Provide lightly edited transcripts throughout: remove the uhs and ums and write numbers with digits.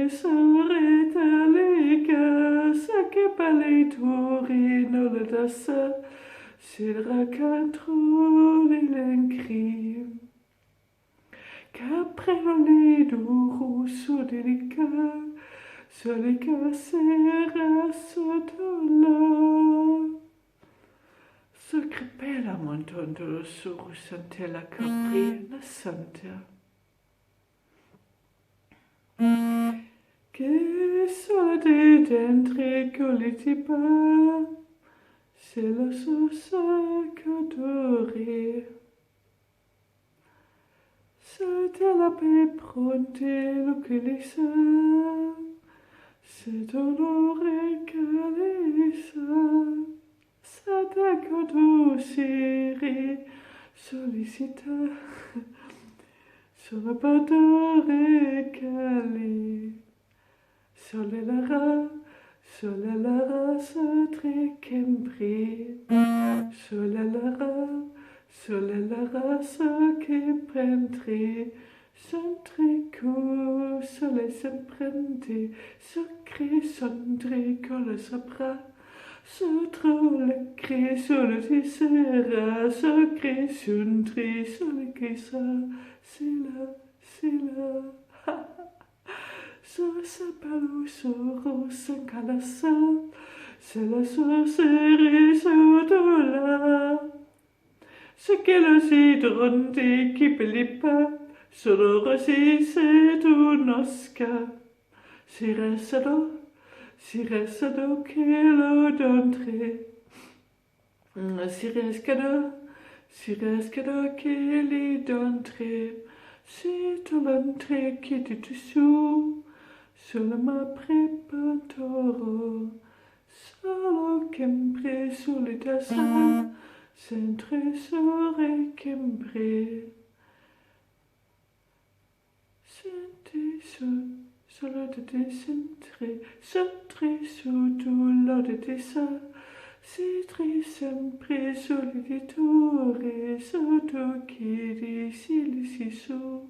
sore taliga, sake palitori noledasa, silra cantro l'elencri. Capreloli duro su delica, solica sera sotola. Socrepela montondo suru santella caprina santa. Che soldi dentri colitipa, se la sosa cadori. Se te la pe pronte lo che li sa, se dolore calisa, sa te cadusiri, solicita, sono padore cali. Sole la race tricembri, sole la race che prendri, centrico, sole semprendi, sacré sondri con le sopra, sotro le cri, sole ti sera, sacré sondri, sole che sa, sila, Sosa palusoro sankalasa, c'est la sorcerie sodola. Ce qu'elle aussi dronte qui pelipa, solo rosi c'est un osca. Si resado che lo dontre. Si rescado che li dontre. Si tu l'entre qui te dessous. Solo ma prepantoro, solo chempre solitasa, centre sore chempre. Senti solo de te centre su tu lo de te sa, citri sempre solitore, sotto chi di sisu.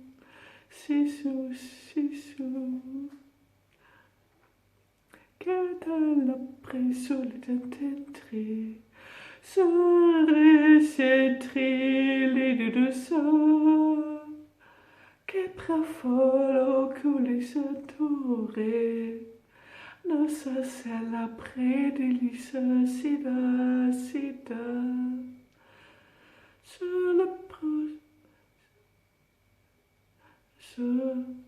Que la presso le tentri, sore setri le dudusa, che prafolo culisatore, nossa sella predelisa sida, sulla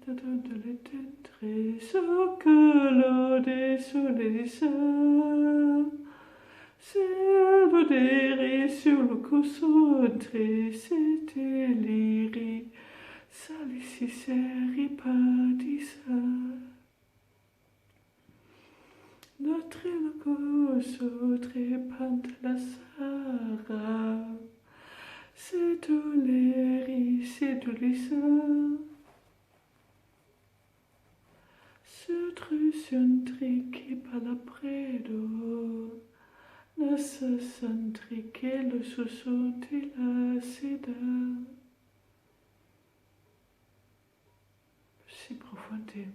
de le tentre, socolo de soledisa, c'est le deri sur le cosontre, c'était l'iri, salici seri patisa. Notre locoso trépante la sara, c'est tout l'iri, c'est tout l'isa. Centri palapredo, nasa centri che lo sussuti la sida. Si profonde.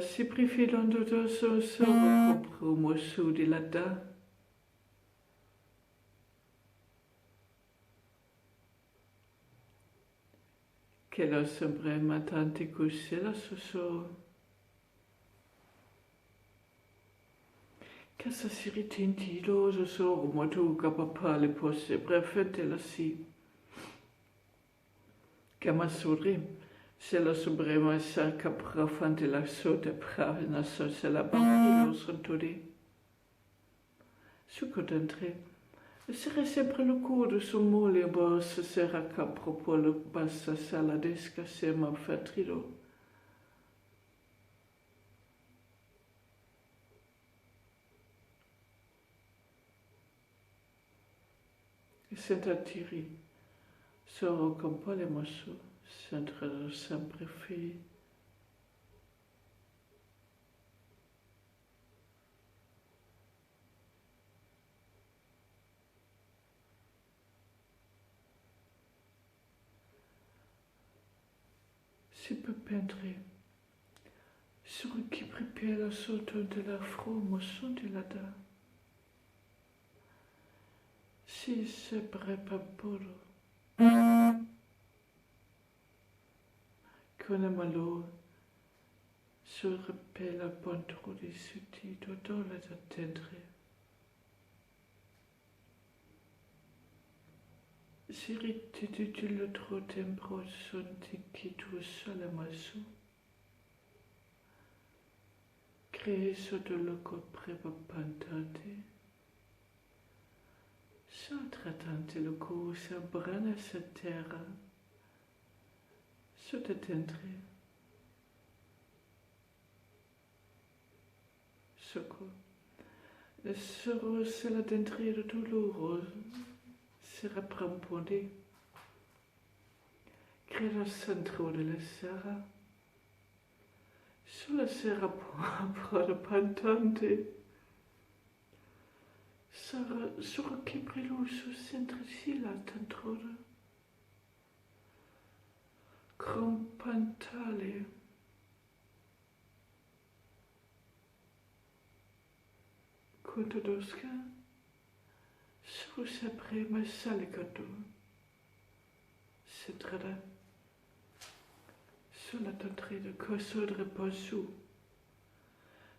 Si prefilando doso solo promo su di lada. Che lo sempre matanti cusce la sussu. Casa si ritentilo, so motu capapa le posse prefette la si. Cama suri, se la suprema sa caprafante la sota pravena so se la bambino sonturi. Succo d'entrée, serait sempre le coup de son mole boss sera capropos le bassa saladesca sema fatrido. Sentatiri, soro con pole mosso, centre sempre fi. Si peut peindre, sur qui prepara sotto della fromo sontilata. Si se prepaporo. Conamalo sur pela pontro di sutito dole da tendre. Si rititulo tro tempro sonti kitu salamasu. Cree sotto loco prepapantante. Sotratante loco sa brana sa terra. Sotto tendre. Socco. Soro se la dentrire doloroso. Sera prampone. Credo centro della sera. Sulla sera proprio pantante. Sarà solo che preluso senza sila tantrora. Crompantale. Contadosca. Su sempre ma salicato. Cetrada. Sulla tantre de cosso de reposu.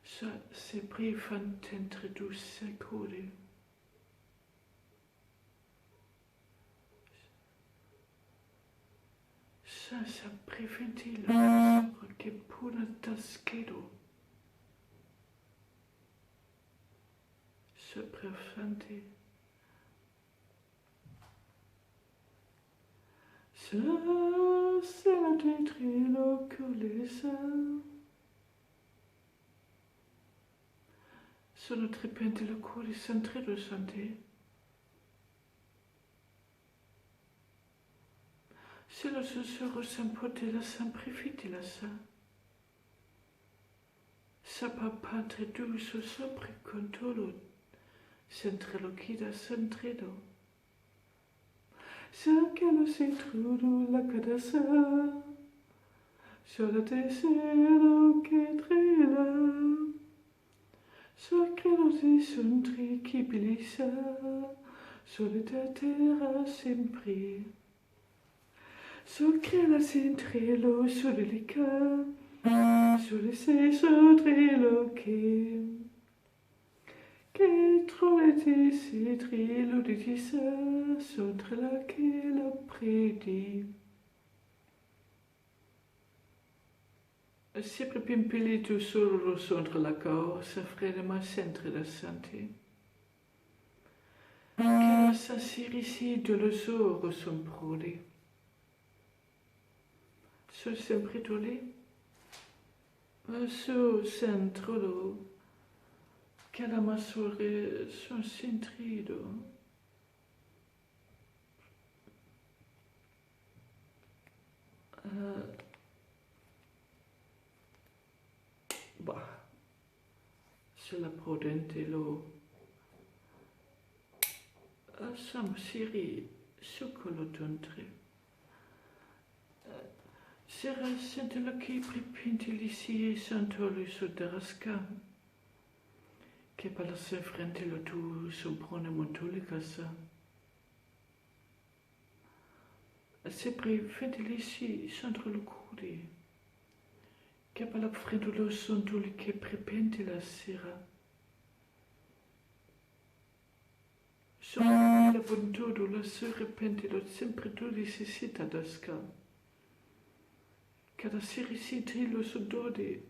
Ça se prifantentre douce code. Ça preventila che puna taschedo. Se prefante. Ça c'est la détrilo colessa. Sono tripente la cuore centre de santé. Se lo susurro s'importe la semplifique la sa. Sa papante douce sopra contolo. Centrelocida centredo. Sa che lo si trudo la cadassa. Sur la tesero che trila. Sa credo si sontri chi bilissa. Solita terra sempre. Socre la centrelo solelica, sole se sotrelo che trovete si trilo di tissa, sottre la che la predi. Sempre pimpilito solo sottre la cor, sa frede ma centre la santé. Che la sa sirisi de lo soro son prodi. Su sempre tolé, su centro, che la masore son centrido. Bah, se la prudente lo, sam siri succolotontre. Sera sentela che pripintilisie santoli su derasca, che per la se frente lo tu somprone montulicasa. Se pripintilisi santro lo cudi, che per la frente lo santoli che pripintila sera. Sono la bontodo la se repentilo sempre tu di sisita dasca. Cada sirisi trilo su dodi.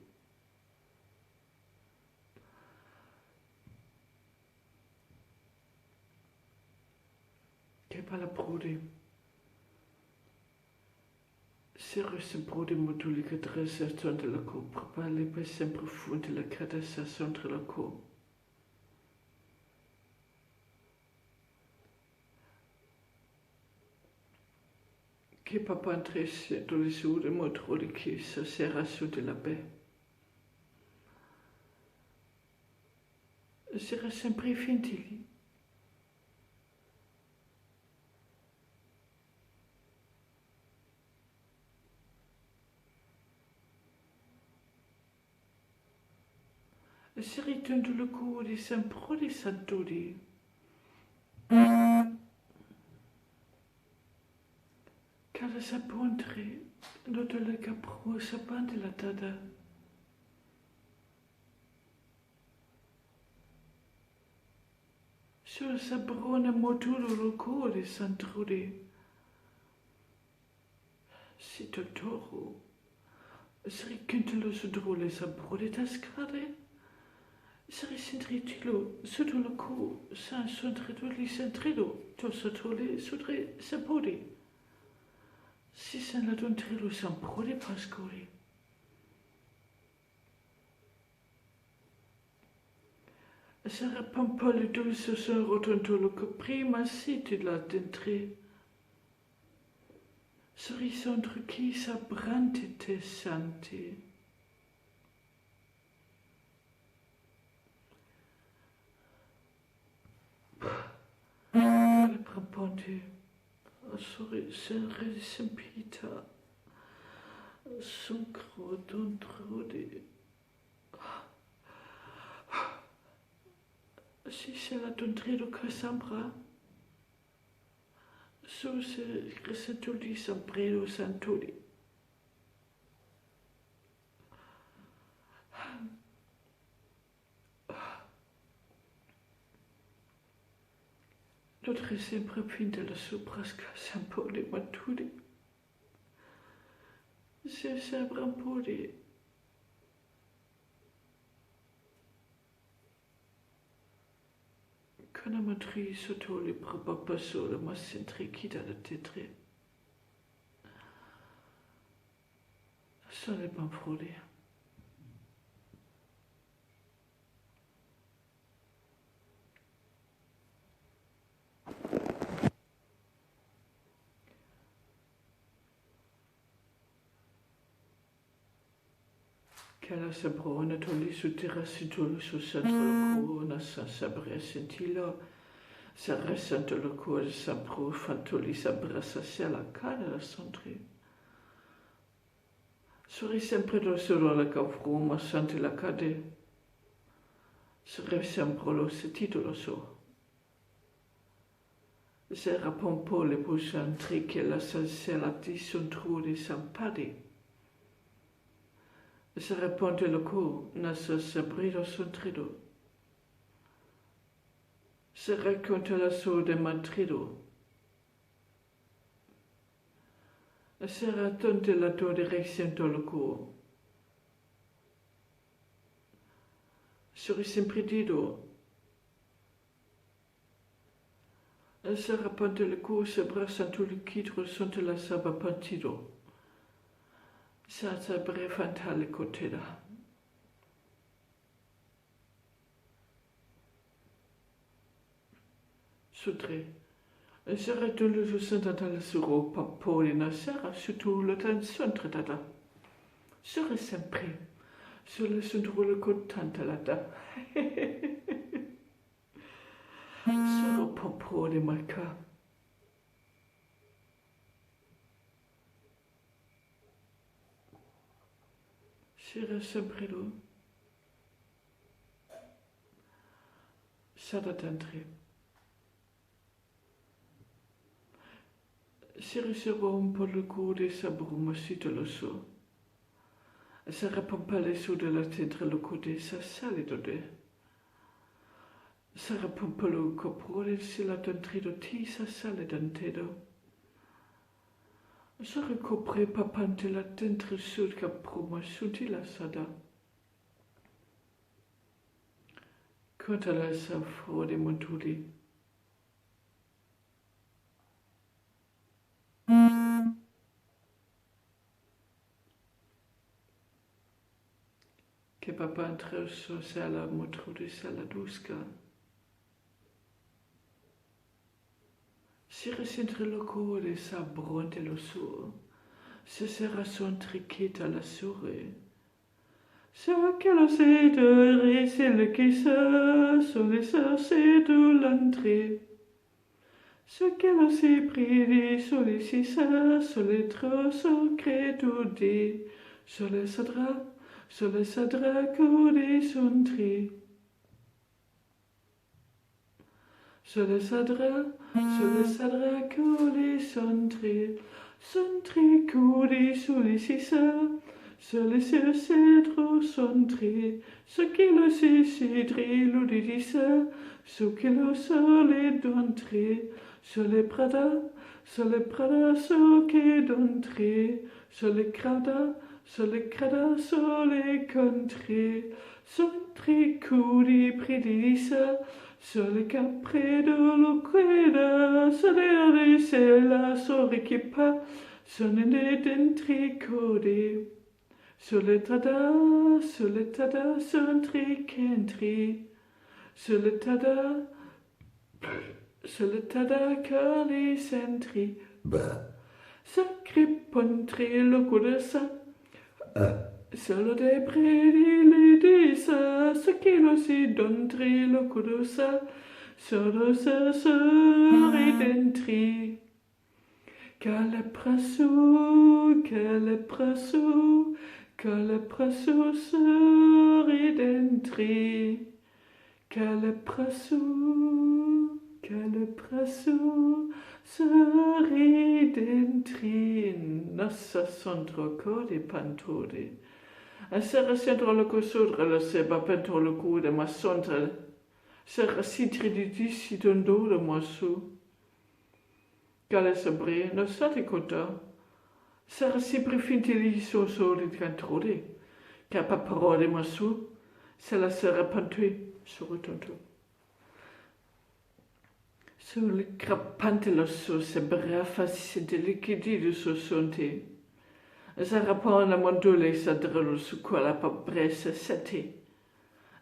Che pa la prode. Sero se prode motuli che dressa sonte la co. Propale pa sempre funte la cadessa sonte la co. Che papa antresse dove su de motro di che sa sera su de la baie. Sera sempre fintili. Se ritundu lo curi sempre di santudi. Cada sa pontri, dopo le capro sa bande la tada. Sur sa bruna motulo lo curi santrudi. Si totoro. Sri kintelo su drole sa brode tascade. Sri sentritilo sotto lo cu sa sontredo li sentrido. To sotole sudre sa podi. Si sen la dontrilo sa brode pascori. Sarà pampole dulce sa rotontolo che prima siti la dentri. Sri sondre chi sa brante te santi. Le praponti. Sri sen resempita. Suncro dontrodi. Si se la dontrido Cassandra. So se resentuli sampredo santuli. L'autre sempre pinta la soprasca sampoli matuli. Se sabrampoli. Kana matri sotoli prabapa sole ma sentri kita la tetre. Sole pamfroli. Kala sabrona toli su terrassi tolo su satro corona sa sabre sentilo. Sa resento lo cuore sapro fantoli sabrassa sia la cara la sontri. Sori sempre lo solo la cavro ma sante la cade. Sere sempre lo se titolo so. Sera pompo le pusantri che la salsela di sontru di sampadi. Sera ponte lo cu nasa sabrido sontrido. Se racconta la so de matrido. Se racconta la tua direzione lo cu. Sori sempre dido. Se racconta le cu se brassanto le chitro sonte la saba pantido. Sa sabre fantale coteda. Sutre. Sera tolu su sentata suro papolina sera su tu lo tan sontredata. Sera sempre. Sulle sundrule contanta lata. Sera papoli marca. Sera sempre lo. Sada tantri. Sera sera un po' le code sabruma sito lo so. Sera pampale su della tentre lo code sa salido de. Sera pampalo coprole si la tentrido ti sa salidantedo. Sera copre papante la tentre sud capruma suti la sada. Quanta la sa frode montuli. Che papà intresso sala motrudi sala dusca. Si resentre lo cuore sa bronte lo suo. Se sera son trichetta la sure. Sa che lo sede risele che sa sono se du l'entrée. Sa che lo si pridi sole si sa sole tro so credo di sole sadra. Sole sadra kode sontri. Sole sadra kode sontri. Sontri kode sole sisa. Sole se cedro sontri. Ce qui le cedri lo disa. Ce qui le sole dontri. Sole prada, ce qui dontri. Sole crada, sole contri. Sontri cudi predisa. Sole capredo lo queda. Sole risela sole kipa. Sonne dentri codi. Sole tada, sontri kentri. Sole tada cali sentri. Sacri pontri lo codessa. Solo de predi disa. Sakilo si dontri lo codosa. Solo se ridentri. Cale prasso ridentri. Cale prasso ridentri. Nossa sondro code pantode. A sera centro lo cosodre la seba pentro lo cude ma sondre. Sera citri di disi dondore mo su. Cale sabre no state conta. Sera si prefintili so di cantrode. Capa parole mo su. Se la sera pantui sur tonto. Sul crapante lo so se brafa si delicidi du so sonte. Sarà pona mondule sadrelo su quella pabressa seti.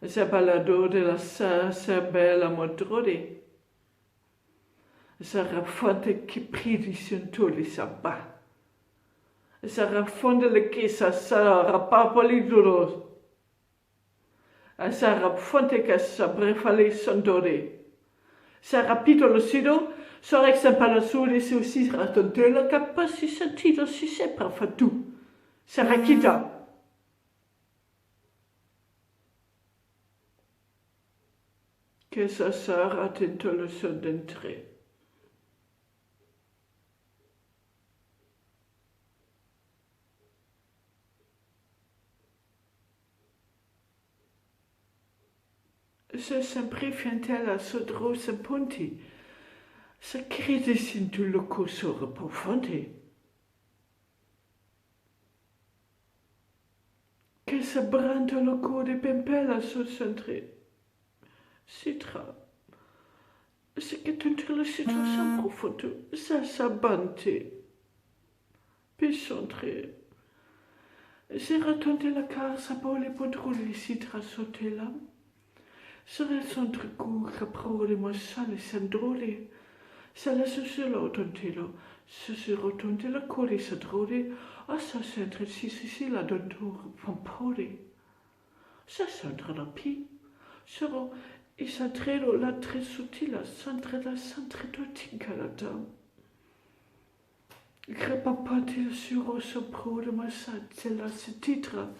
Se balado de la sa bella modrode. Sarà fonte che pridi sentoli sabba. Sarà fonte le chiesa sarà papoli duro. Sarà fonte che sabrefale sondore. Sarà pitolo sido. Sorex palasole se aussi ratonte la capacité sentido si sepra fatu. Sarà kita. Che sa sarà attento lo son d'entrée. Se sempre fiantella sodro se ponti. Se crede sintu lo cosore profonde. Che se branto lo code pempella sul centre. Citra. Se che tentre le citra sa profondo. Sa bante. Pisontre. Se ratonte la car sa bole podrole citra sotela. Sera centre cou caprole mo sale sandrole. Sala susilo tontelo. Susirotonte la cori sadrole. Assa centre si la dontor pampore. Sa centre la pi. Sero i santrelo la tre sottile centre dotinca la dame. Crepapati suro sopro de ma la titra.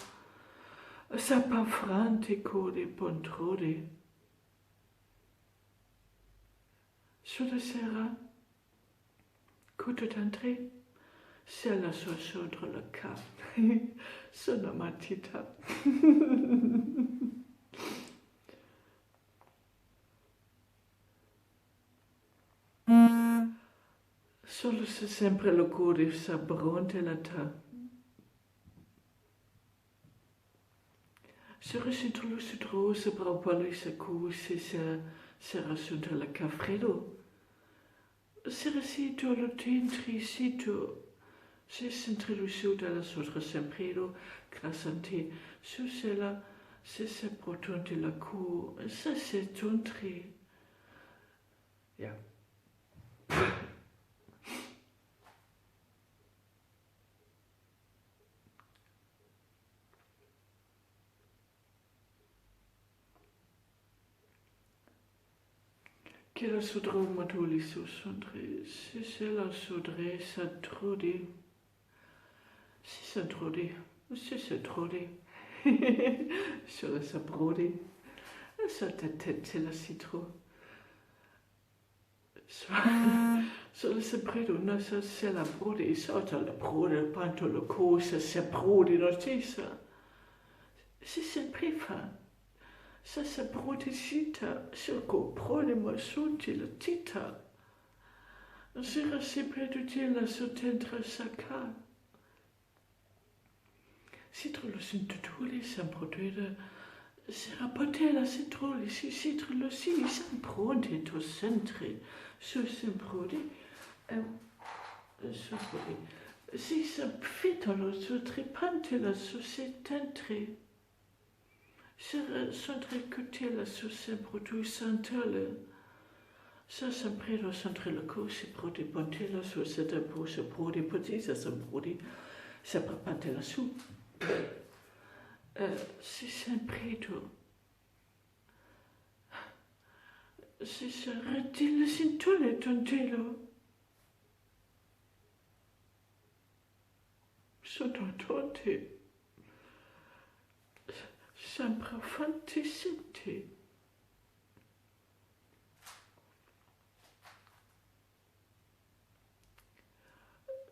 Sa panfrante code pontrode. Sulla sera, coto d'entrée, c'est la sourdre le cas. Sono matita. Solo se sempre lo cuore s'abbronte la ta. Se resentro lo sudro, se propone sa cu, se rasunta la cafredo. Se resito lo tentricito, se centrilucio dalla sotra sempredo, crasante, su sella, se protonte la cu, se tontri. Ja. Che la sudro matuli su sondre, se la sudre s'introdi, si s'introdi, si s'introdi. Sur sa brode, sur ta tête, c'est la citron. Sur sa predo, non, ça c'est la brode, et ça, la brode, panto, le co, ça c'est brode, non, c'est ça. C'est sempre fa. Ça, c'est brode, cita, sur co, brode, moi, sauti, la tita. Sera sempre de dire la sotentra sacra. Citro lo sentutuli, sempre de sera potela citroli, si citro lo si, sempre to centri, su sempre Sopori. Si sa fitolo su tripantela su setentri. Sera centricutela su sempre tu santele. Sa sempre lo centre le co si prodi pontela su seta po se prodi potisa sa prodi. Sa prapantela su. Si sempre tu. Si sa retile sintole tontelo. Sono tonti. Sempre fantasenti.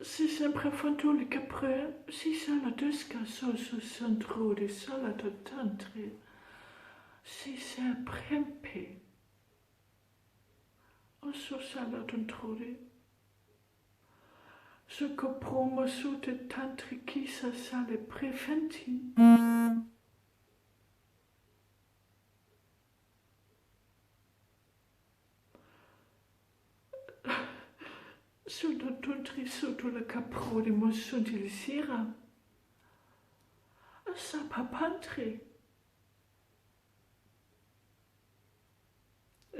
Si sempre fantoli capre, si sala desca so su centro di sala de tantri. Si sempre. O su sala d'entrori. Ce que promo su de tantri qui sa sale prefenti. Sono tutti sotto la capro di mosso di sera. Sa papantri.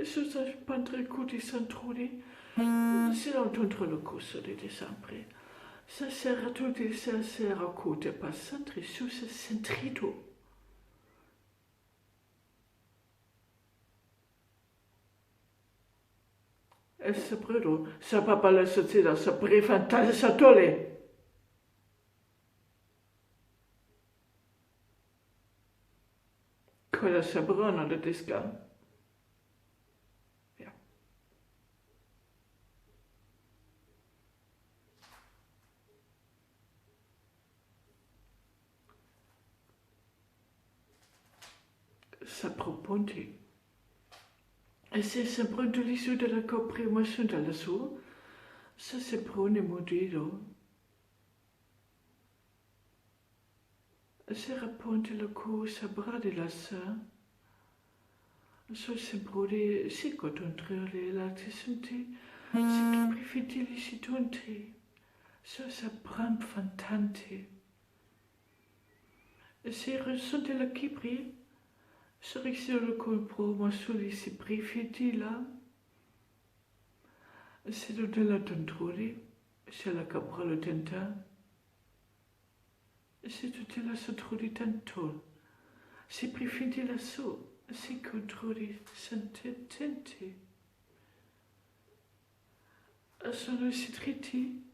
Su sa pantri cuti santrudi. C'est l'entendre le corso di sempre. Sa sera tutti sa sera cute passantri su sa centrito. E sa predo, sa papa la società, sa prefantale sa tole. Quella sa brona de disca. Ja. Sa proponti. E se sa pronto l'issue de la compromotion de la sua, ça se prone modelo. Se rapponte la cosa brade la sa, so se brode si controntrele la tissunti, se che prefiti si tunti, so sa bram fantante. Se resonte la kibri, se rixio le compromotion si prefiti là, se do de la tontroli, se la capra le tenta, se tutte la sotrudi tantol, se prefiti la so, se controlli sente tenti. Sono si triti,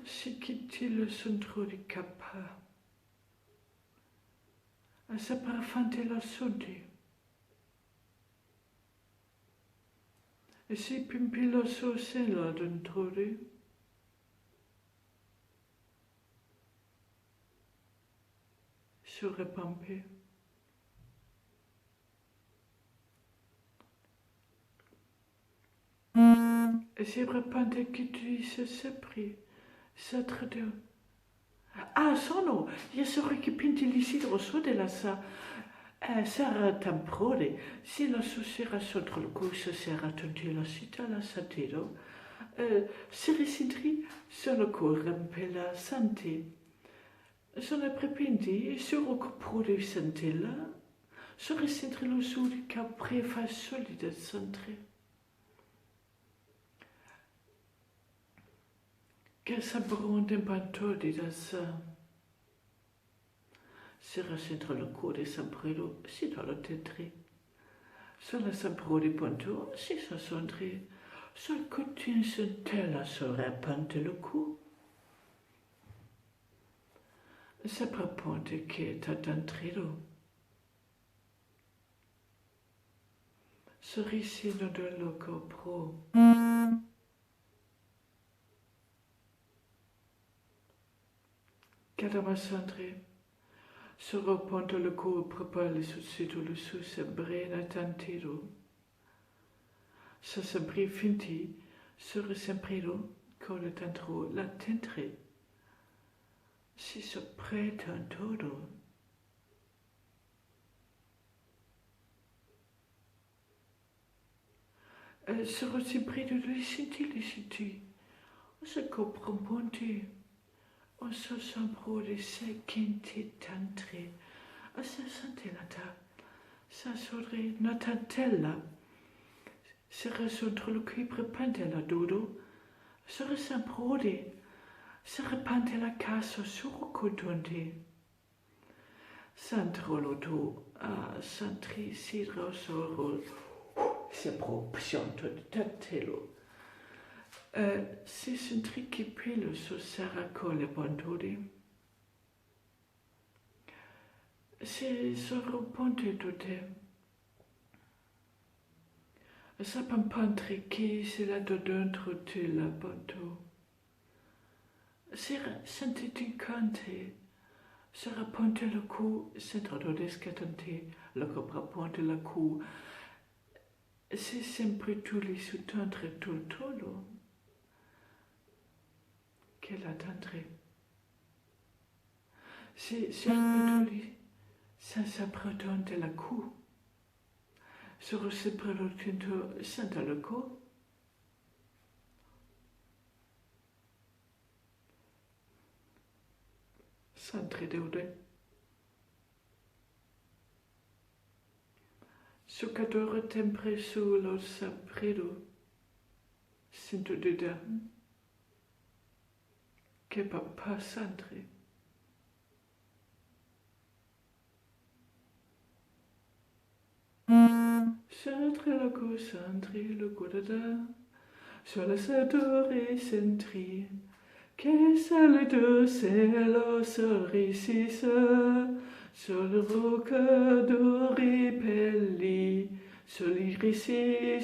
se quitti le sontrodi capa. Se parafante la sonde. E se pimpilo so se la d'entrodi. Sur pampe. E se repante che tu se sepri, se trade. Ah, sono, io so che pinti l'isidro so della sa. Sarà temprore, se la sera sotto il corso sarà tonti la città la satero. Se residri sono corrempe la sante. Sono prepenti sur coprode santella. So residri lo sud capre fa solide centre. Che sabronde bantodi da sa. Sera centro lo cuore sampredo si do lo tetri. Sola samprodi ponto si sa sondri. Sol cotin sentella so repante lo cu. Sempre ponte che t'attendrido. Sorrisino del loco pro. Cadama Sandre. Soro ponto le co propale su sito le su sembrena tantido. Sa sembri finti, sore sembrido, cole tantro la tentre. Si soppretan todo. Soro sembrido li senti. O se compromponti. O so sembrode se kenti tantre. O se santelata. Sa sodre natantella. Sera sontro lo qui prepantella dodo. Sera sembrode. Sera pantella caso suro cotonte. Santroloto a santri sidro soro. Se propsionto de tantelo. Si sentri qui pelo so sera cole bondode. Se soro ponte dote. Sapam pantri qui se la dodentro te la bonto. Sera sentiticante. Sera ponte le cou, centro dodescatante, le copra ponte le cou. C'est sempre tu li sutendre tout tolo. Qu'elle attendrait. C'est sempre tu li, sans s'apprendre de la cou. Sur sempre lo tinto senta le co. Santre deude. Succadore tempre su lo sapredo. Sinto de dam. Che papa santre. Santre le co da. Sur la sadore sentri. Che sale do cielo sorrisisa. Sol roca d'ori pelli, solirisi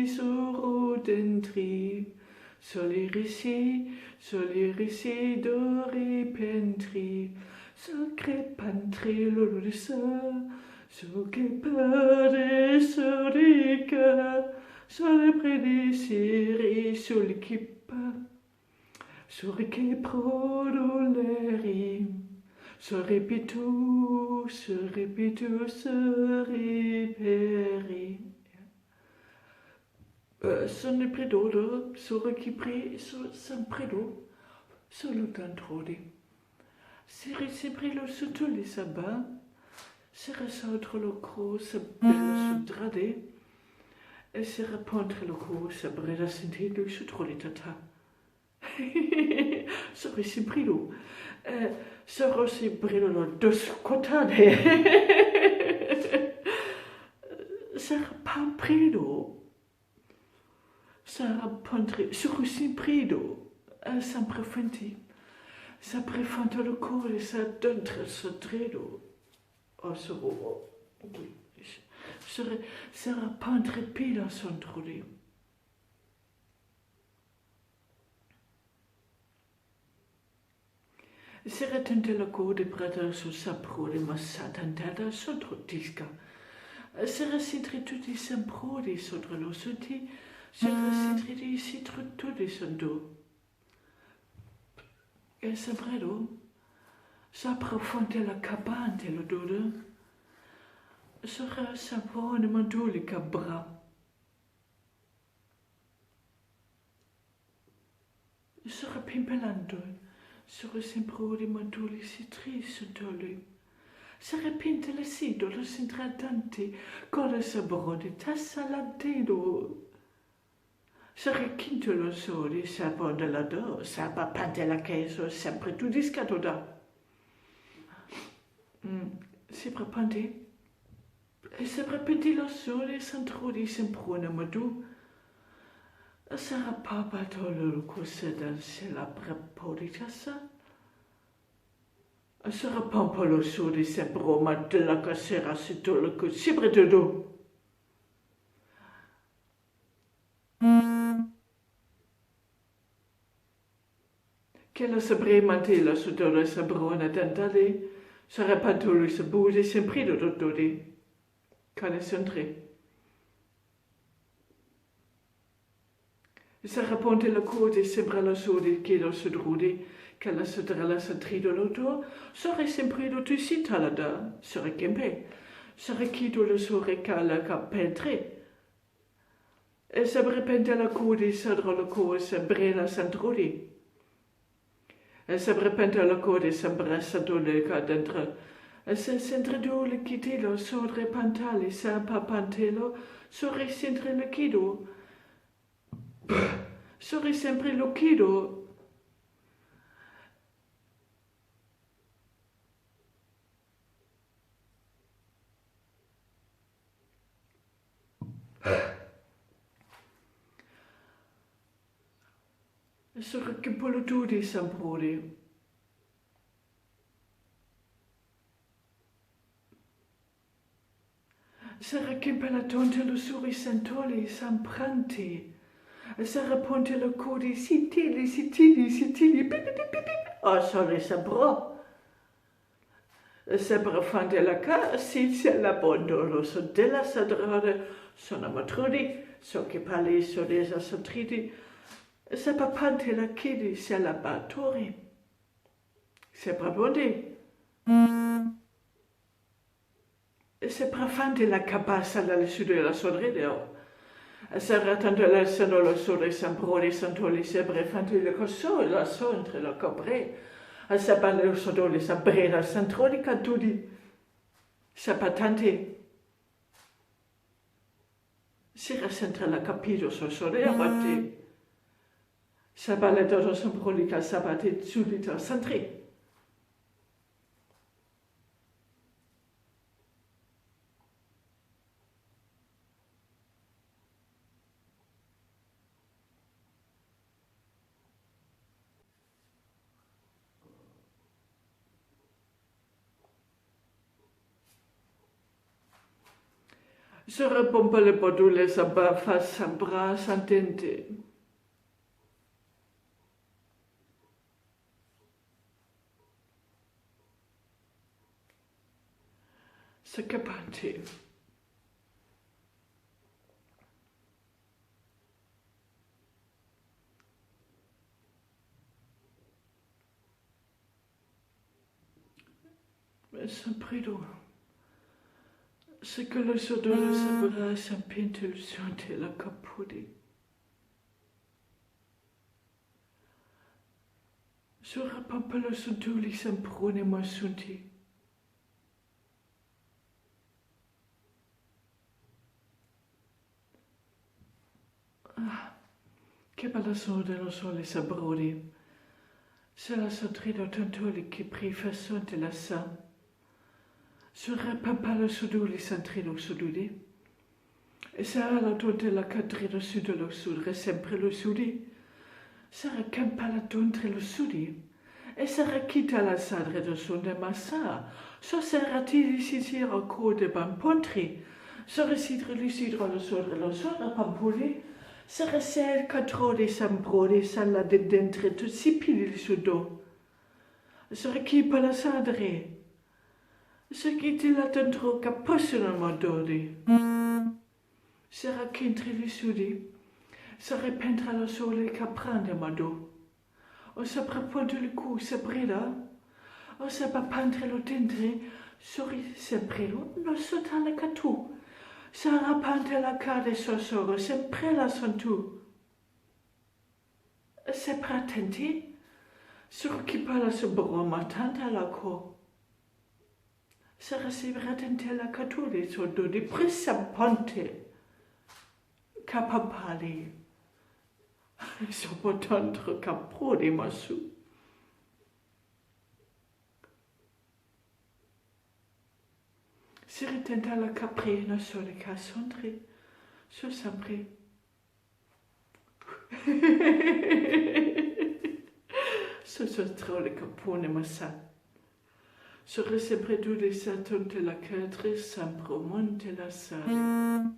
soro dentri, solirisi d'ori pentri, sacre pantri l'odessa, so che pare sorica, sole predisiri sull'equipa, soriche prodoleri. Se ripitu, riperi. Sono predodo, sore chi pre, san predo, solo tantrodi. Sere sempre lo sotto le sabba, sera sotto lo cro, sa bella sudrade, e sera pontre lo cro, sa breda sentido, sotto le tata. Sore sempre lo. Soro si brilono dos cotane. Sarà pampredo. Sarà pontre. Soro si brido. Sempre fenti. Sa prefanta lo core sa dentre sa dredo. O soro. Sarà pantre pila son trodi. Sera tente la code prata su saprode ma satantata sotto disca. Sera sintri tutti semprodi sotto lo suti, sera sintri di sitru tutti sondo. E sempredo, saprofonte la cabante lo dodo, sera sapone manduli cabra. Sera pimpelando. Sera sempre manduli si triste lui. Sera pinte le sido, lo sintradanti, cola saborone, tassa la dedo. Sera quinto lo soli, sabonda la do, sapa pante la queso, sempre tu discato da. Sempre pante. E sempre pente lo soli, santrodi semprone madu. Sarà papa tolo lo cos'è se la prepolitassa? Sarà pampalo su di sempre ma della casera si tolgo con sempre tutto. Che la sabre mantilla su dove sabrona dentali, sarà pantolo su budi sempre tutto di. Cane sempre. Sarà ponte la code sempre la sodi che lo sudrudi, che la sudrella sa trido l'auto, sarà sempre tutto si talada, sarà kempe, sarà chido lo sore cala capentre. E sabre pente la code sadra la code sempre la santrudi. E sabre pente la code sempre sadole ca dentro. E se sempre dole kitelo sodre pantali sa pa pantelo, sore sempre le kido. Sore sempre lo kido. Sore che polo tu di samprodi. Sarà che la tonte lo suri santoli sampranti. Sarà ponte lo codi sitili, oh, sono saprò. Sempre fante la ca, si la bondolo, so della sadrade, sono matrudi, so che pali, so desa sotridi, sempre pante la chidi, se la batori. Sempre bondi. Sempre fante la cabassa dalla sud della sodride. Sarà tanto la sono lo sole samprodi santoli sempre fante le cosso, la so entre la cobre. Sapale lo sodole sabrera santrodi cantudi. Sapatante. Sera sempre la capito so sole abatti. Sapale dodo samprodica sabate subito santri. Sera pompa le podule sabafa sambra santente. Sakapante. Samprido. Se che lo sodore sabrà sampente il sonte la capudi. Sora pompa lo sontuli samprone ma sunti. Che bella soda lo sole sabrodi. Se la sotrido tantoli che prefasonte la sa. Sora pompa lo soduli santrido sududi. E sarà la tonte la cadrido sudo lo sudre sempre lo sudi. Sarà campa la tonte lo sudi. E sarà chita la sadre do sonde massa. So sarà tili si tira code bampontri. Sora sidre lo sodre pampuli. Sarà sel catrode sambrode salla de dentre tu sipili li sudo. Sarà chipa la sadre. Se chi la dentro capossono mododi. Sarà chentri li sudi. Sarà pentra la sole caprande mado. O sapra ponte le cu sabreda. O sapra pantre lo dentre. Sori sempre lo sota la catu. Sarà pante la cade sosoro sempre la sontu. Sempre attenti. Sur chi parla su broma tanta la co. Sarà sempre attenti alla catule sotto di pressa ponte. Capapali. Sopo tanto caprodi masu. Si ritenta la caprina sole cassondri. So sempre. So trole capone massa. Sore sempre tu di satonte la cadre, sempre monte la sale.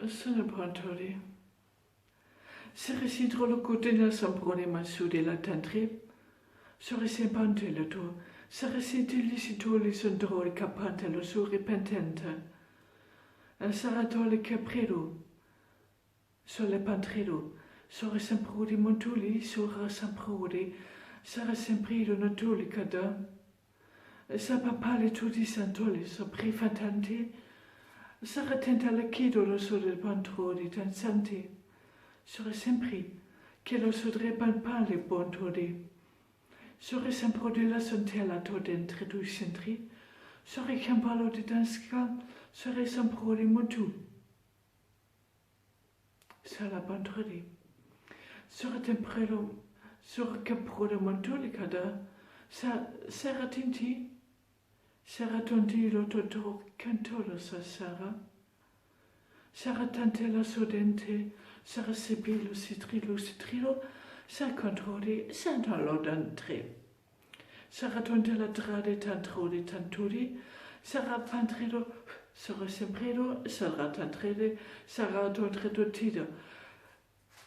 Sono pronto lì. Se residro lo cotena samprone masudi la tantri, sore sempre le tu, se residi li situli sondroli capante lo su repentente. Sarà tole caprido, sole pantrido, sore semprudi montuli, sora semprudi, sarà semprido notuli cada. Sa papale tutti santoli, so prifatanti, sarà tenta la chidolo sole pantrodi tansanti, sore sempri, che lo sodre panpale bontodi. Sore semprodi la sontella todentre du centri, sore campalo di danska, sore semprodi montu. Sala pantrodi. Sore temprelo, sore caprodo montoli cada, sarà tinti, sarà tondilo toto cantolo sa sarà. Sarà tantella sodente, sarà sepilo citrilo, sa controdi, santalo d'antre. Sarà tondella trade tantrodi tantudi, sarà pantrido, sarà sempredo, sarà tantrede, sarà tondredo tido.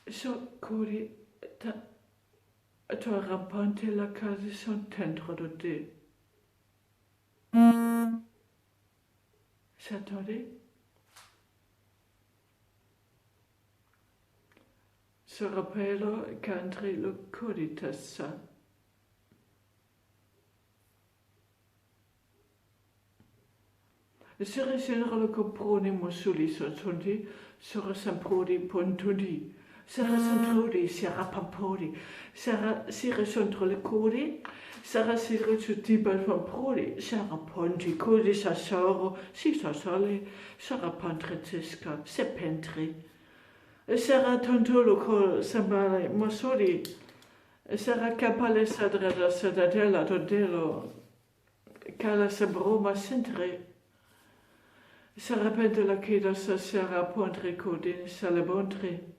So codi, to rampante la case son tentro de te. S'attendez? Se rappello qu'entre le coditassa. Se resenere lo comprone mosuli sondi, sera semprodi pontudi, sera sentrodi, sera pampodi, sera si resentro le codi, sera si resuttibal pampodi, sera ponti, codi sa soro, si sa sole, sera pantretesca, se pentri. Sera tontolo col sambale mosoli, sera capale sadrada sadadella todelo, cala sabroma sentre. Sera pente la cheda sa sera pontre codin salabontre.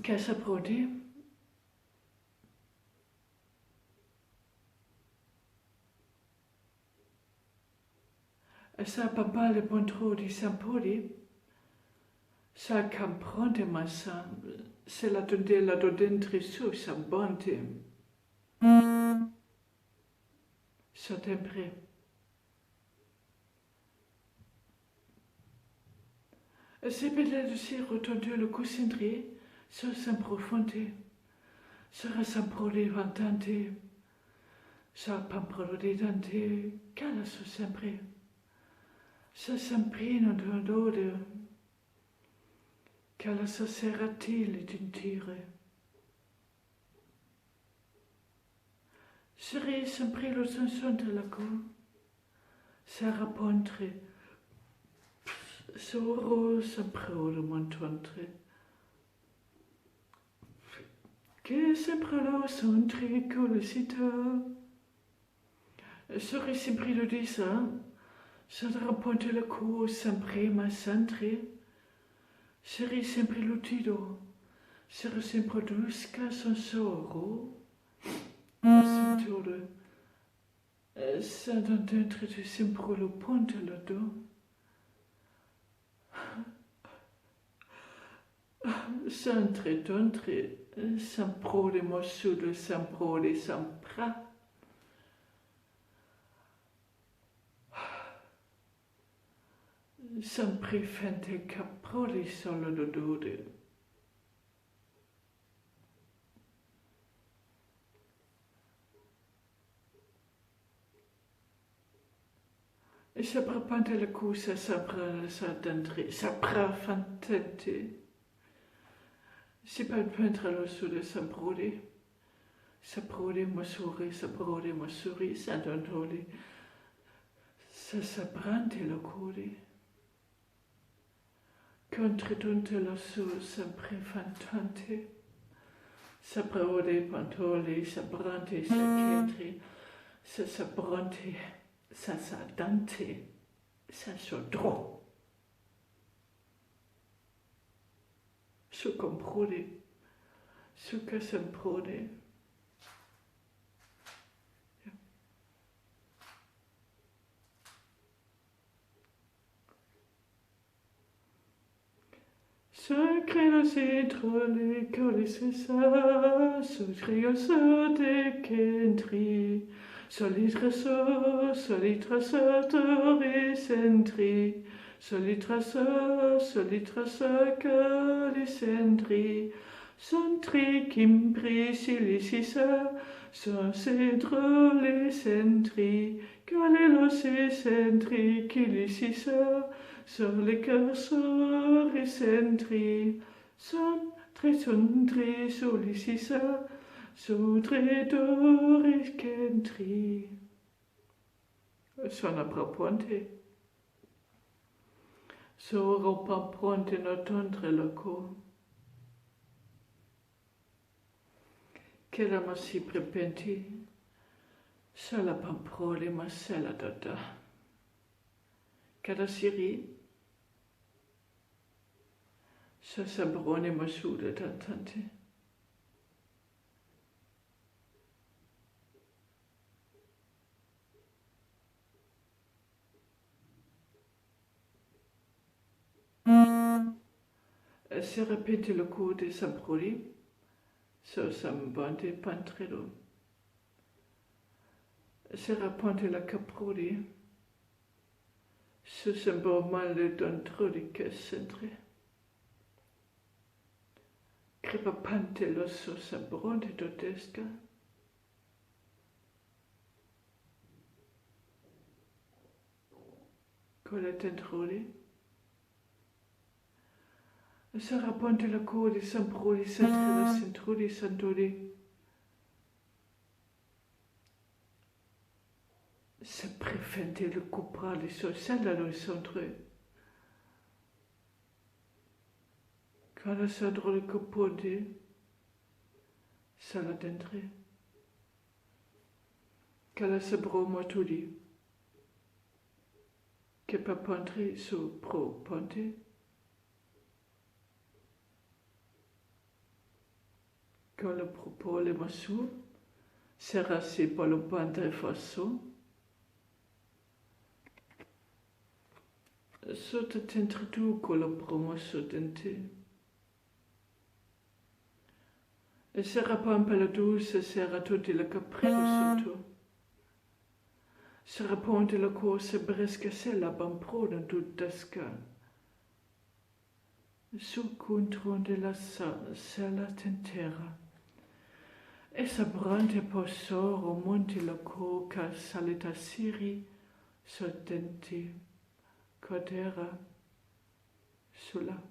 Casa prodi? Sa papale pontrodi sampodi? Sa campronte massa, se la tondella do dentri su sambonte. So sempre. Se peut-être si rotondu le coussindri, so semprofonte, sera semprodi vantante, sa pamprodi dante, cala so sempre. Sa semprino d'odore, cala sa seratile d'intire. Seri sempre lo sanson de la cour, sera pontre, soro sempre lo montontre. Che sempre lo sontri colicita. Seri sempre lo disa, sera ponte la cour sempre ma centre. Seri sempre lutido, sera sempre dusca son soro. Sentore, sa dentro di sempre lo ponte la do. Centre d'entre, semprode mossudo, semprode sempra. Sempre fente caproli solo d'odore. E sapra pante la cusa, sapra sa dentri, sapra fantente. Si pas peintre lo su de semprode mosuri, sant'Antoli, sa saprante lo codi. Contredunte lassù sempre fantante, saprode pantoli, sabrante, sacchentri, sabronte, sasadante, sasodro. Su comprode, su che semprode. Credo si trole colisissa, scrigo de kentri, solitra tori sentri, solitra colisentri, sontri kimpri silicissa, se drole sentri, calelo se sentri kilicissa, sur les curseurs et sentri, sontri, solicissa, sotre doris kentri. Suona proponte. Soro pronte notondre loco. Che la massi prepenti, sala pamprole ma sela doda. Cada siri, sabrone masuda tantante. Se repente le coup de samproli, sambante pantredo. Se rapente la caproli, sembo male d'antroli che centre. Crepa pante l'osso sabronte dodesca. Cola tentroli. Se rapente la code samproli centre la centroli santoli. Se prefente le coprale sella lo centre. Cada sadro le copode, sala dentre. Cada sabro motuli, che pa pontre su pro ponte. Quand le propos le massou, sera si pour le pante fosso. Sotto tentre tu con lo promosso dente. E sera pampa la dulce, sera tutti la caprino sotto. Sera ponte la corsa bresca sella bamprona tuttesca. Su contro della sella tentera. E sabrante posoro monti la coca salita siri sottenti codera sulla